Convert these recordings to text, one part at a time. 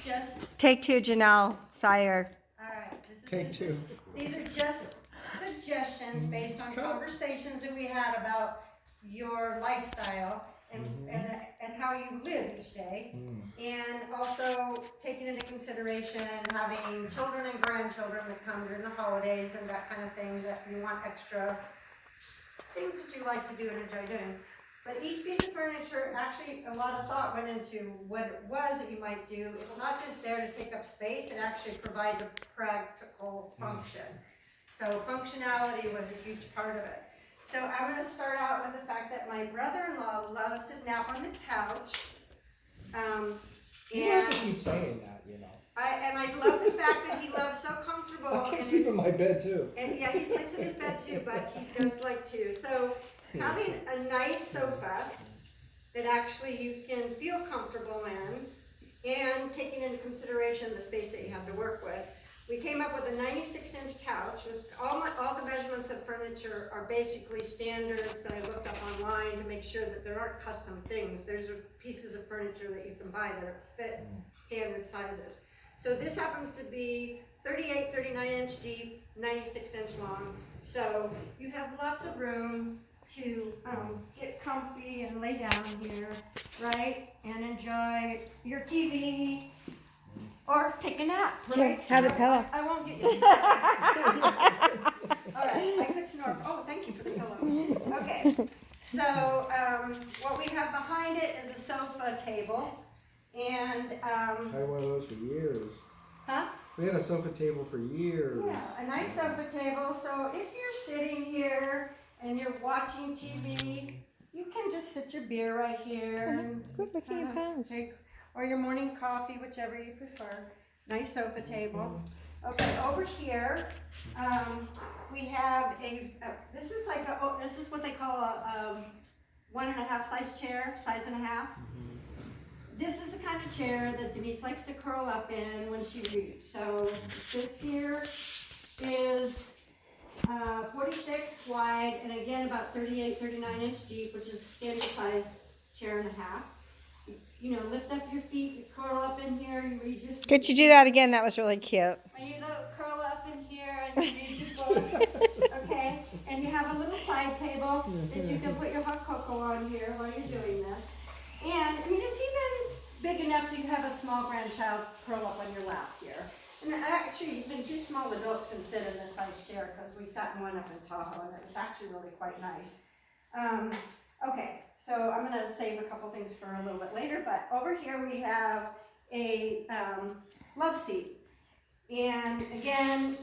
just, Take two, Janelle, Sire. all right. Take two. These are just suggestions based on conversations that we had about your lifestyle and how you live each day. And also taking into consideration having children and grandchildren that come during the holidays and that kind of thing, that you want extra things that you like to do and enjoy doing. But each piece of furniture, actually, a lot of thought went into what it was that you might do. It's not just there to take up space, it actually provides a practical function. So functionality was a huge part of it. So I'm going to start out with the fact that my brother-in-law loves to nap on the couch. You have to keep saying that, you know. I love the fact that he loves so comfortable. I sleep in my bed too. And yeah, he sleeps in his bed too, but he does like to. So having a nice sofa that actually you can feel comfortable in, and taking into consideration the space that you have to work with, we came up with a 96-inch couch. All the measurements of furniture are basically standards that I looked up online to make sure that there aren't custom things. There's pieces of furniture that you can buy that fit standard sizes. So this happens to be 39-inch deep, 96-inch long. So you have lots of room to get comfy and lay down here, right? And enjoy your TV or take a nap, right? Have a pillow. I won't get you. All right, I could snore. Oh, thank you for the pillow. Okay, so what we have behind it is a sofa table. And, I had one of those for years. huh? We had a sofa table for years. Yeah, a nice sofa table. So if you're sitting here and you're watching TV, you can just sit your beer right here. And Good looking at pounds. or your morning coffee, whichever you prefer. Nice sofa table. Okay, over here, we have this is what they call a 1.5 size chair, size and a half. This is the kind of chair that Denise likes to curl up in when she reads. So this here is 46 wide, and again about 39-inch deep, which is a standard size chair and a half. You know, lift up your feet, you curl up in here, you read your book. Could you do that again? That was really cute. When you curl up in here and you read your book, okay? And you have a little side table that you can put your hot cocoa on here while you're doing this. And, I mean, it's even big enough to have a small grandchild curl up on your lap here. And actually, even 2 small adults can sit in this size chair because we sat in one up in Tahoe, and it was actually really quite nice. Okay, so I'm going to save a couple things for a little bit later, but over here we have a love seat. And again,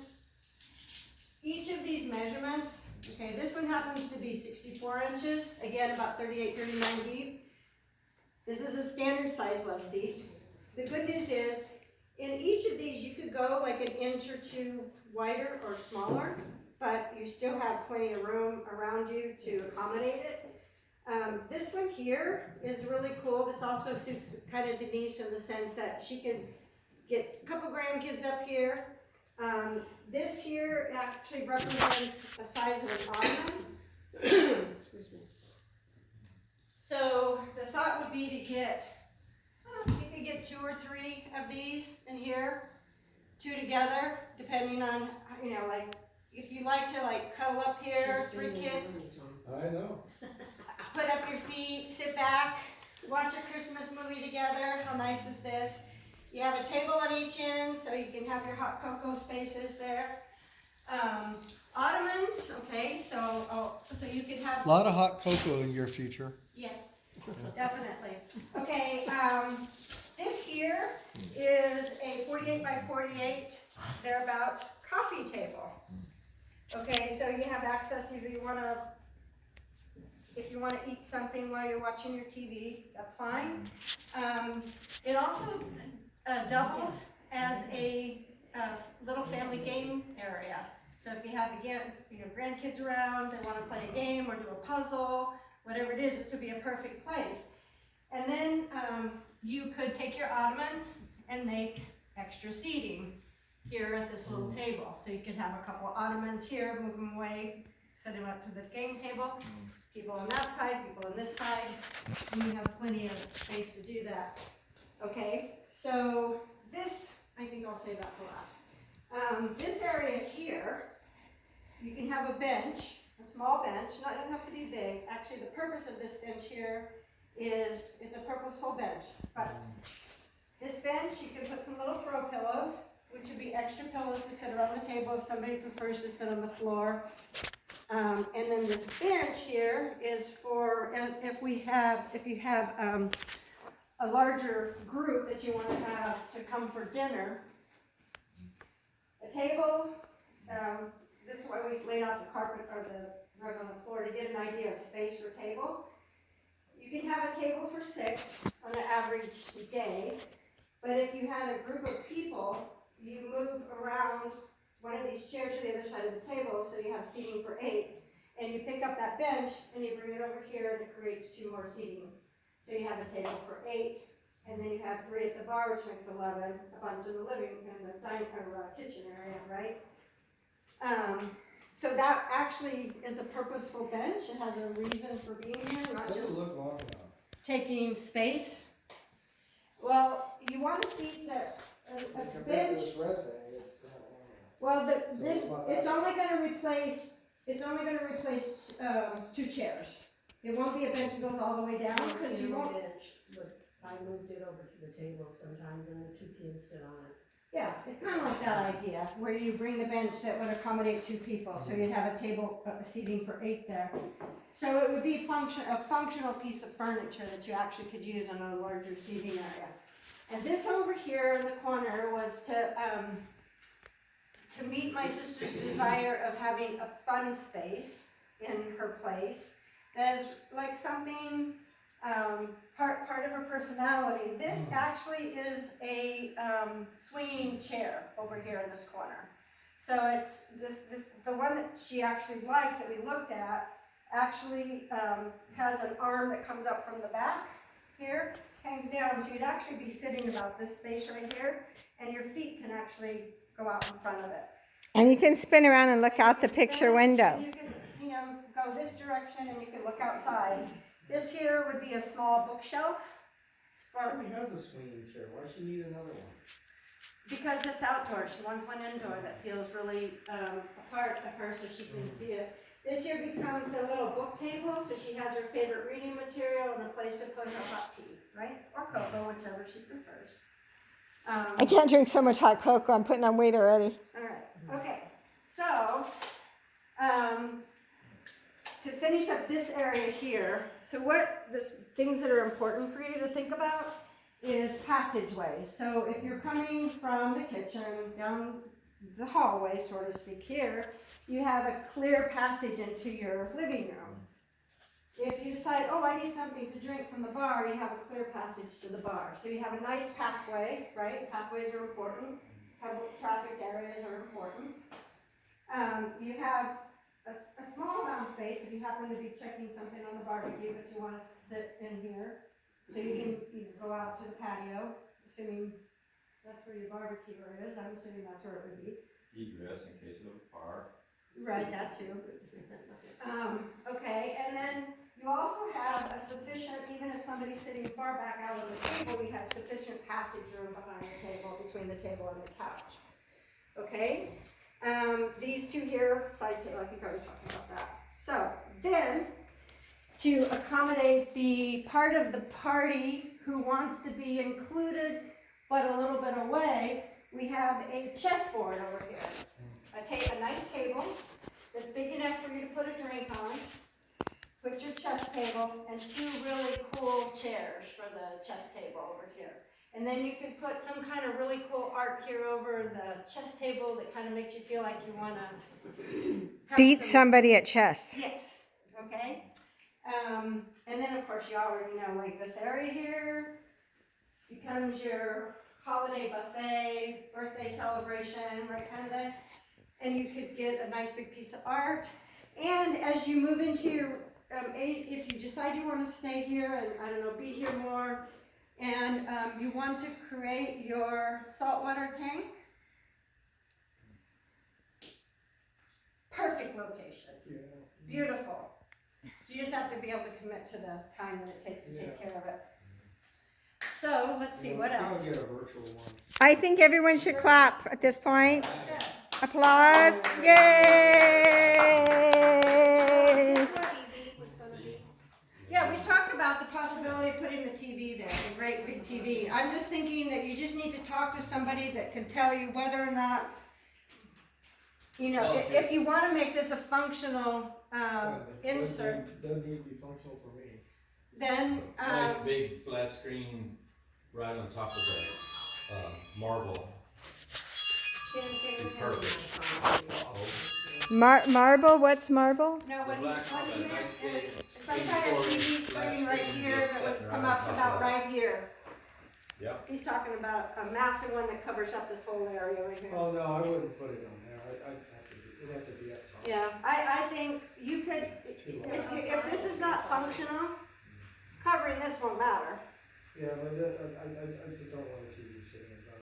each of these measurements, okay, this one happens to be 64 inches, again about 38-39 deep. This is a standard size love seat. The good news is, in each of these you could go like 1 inch or 2 wider or smaller, but you still have plenty of room around you to accommodate it. This one here is really cool. This also suits kind of Denise in the sense that she can get a couple grandkids up here. This here actually represents a size of an ottoman. Excuse me. So the thought would be to get, you could get 2 or 3 of these in here, 2 together, depending on, you know, like, if you like to like cuddle up here, 3 kids. I know. Put up your feet, sit back, watch a Christmas movie together. How nice is this? You have a table on each end, so you can have your hot cocoa spaces there. Ottomans, okay, so you could have... A lot of hot cocoa in your future. Yes, definitely. Okay, this here is a 48 by 48, thereabouts, coffee table. Okay, so you have access if you want to eat something while you're watching your TV, that's fine. It also doubles as a little family game area. So if you have grandkids around, they want to play a game or do a puzzle, whatever it is, this would be a perfect place. And then you could take your ottomans and make extra seating here at this little table. So you could have a couple ottomans here, move them away, set them up to the game table. People on that side, people on this side, and you have plenty of space to do that. Okay, so this This area here, you can have a bench, a small bench, not, it doesn't have to be big. Actually, the purpose of this bench here is, it's a purposeful bench. But this bench, you can put some little throw pillows, which would be extra pillows to sit around the table if somebody prefers to sit on the floor. And then this bench here is for if you have a larger group that you want to have to come for dinner. A table, this is why we laid out the carpet or the rug on the floor to get an idea of space for a table. You can have a table for 6 on an average day, but if you had a group of people, you move around one of these chairs to the other side of the table, so you have seating for 8, and you pick up that bench and you bring it over here, and it creates 2 more seating. So you have a table for 8, and then you have 3 at the bar, which makes 11, a bunch in the living and the dining or kitchen area, right? So that actually is a purposeful bench. It has a reason for being here, not Doesn't just look long enough. taking space. Well, you want to see that a Compared bench. to this red thing, it's not long enough. Well, So this, it's not it's that- only gonna replace, 2 chairs. It won't be a bench that goes all the way down, because you won't, But I moved it over to the table sometimes and the 2 kids sit on it. yeah, it's kind of like that idea, where you bring the bench that would accommodate 2 people, so you'd have a table, seating for 8 there. So it would be a functional piece of furniture that you actually could use in a larger seating area. And this over here in the corner was to meet my sister's desire of having a fun space in her place. That is like something, part of her personality. This actually is a swinging chair over here in this corner. So it's the one that she actually likes that we looked at actually has an arm that comes up from the back here, hangs down, so you'd actually be sitting about this space right here, and your feet can actually go out in front of it. And you can spin around and look out the picture And window. you can, go this direction and you can look outside. This here would be a small bookshelf, She has a swinging chair, why does she need another one? because it's outdoors. She wants one indoor that feels really a part of her so she can see it. This here becomes a little book table, so she has her favorite reading material and a place to put her hot tea, right? Or cocoa, whichever she prefers. I can't drink so much hot cocoa. I'm putting on weight already. All right, okay. So, to finish up this area here, so things that are important for you to think about is passageways. So if you're coming from the kitchen down the hallway, so to speak, here, you have a clear passage into your living room. If you decide, oh, I need something to drink from the bar, you have a clear passage to the bar. So you have a nice pathway, right? Pathways are important. Public traffic areas are important. You have a small amount of space if you happen to be checking something on the barbecue, but you want to sit in here. So you can go out to the patio, assuming that's where your barbecue is. I'm assuming that's where it would be. Egress in case of a fire. Right, that too. Okay, and then you also have a sufficient, even if somebody's sitting far back out on the table, we have sufficient passage room behind the table, between the table and the couch. Okay? These 2 here, side table, I think I already talked about that. So, then, to accommodate the part of the party who wants to be included, but a little bit away, we have a chessboard over here. A nice table that's big enough for you to put a drink on, put your chess table, and 2 really cool chairs for the chess table over here. And then you can put some kind of really cool art here over the chess table that kind of makes you feel like you want to Beat somebody at chess. Yes, okay. And then of course you already know, like this area here becomes your holiday buffet, birthday celebration, right, kind of thing. And you could get a nice big piece of art. And as you move into your, if you decide you want to stay here and, I don't know, be here more, and you want to create your saltwater tank, perfect location, Yeah. beautiful. You just have to be able to commit to the time that it takes to take care of it. So let's see, what else? I'll get a virtual one. I think everyone should clap at this point. That's it. Applause. Yay! TV was gonna be. Yeah, we talked about the possibility of putting the TV there, the great big TV. I'm just thinking that you just need to talk to somebody that can tell you whether or not, you know, Well, if you wanna make this a functional, insert, Doesn't need to be functional for me. then, Nice big flat screen right on top of the marble. Perfect. Marble, what's marble? No, what he Black meant one, nice is big some kind of 64 TV flat screen right screen here just that would sitting come right up on top about of that. right here. Yep. He's talking about a massive one that covers up this whole area right here. Oh, no, I wouldn't put it on there. It'd have to be up top. Yeah, I think you could, if this is not functional, covering this won't matter. Yeah, but I just don't want a TV sitting in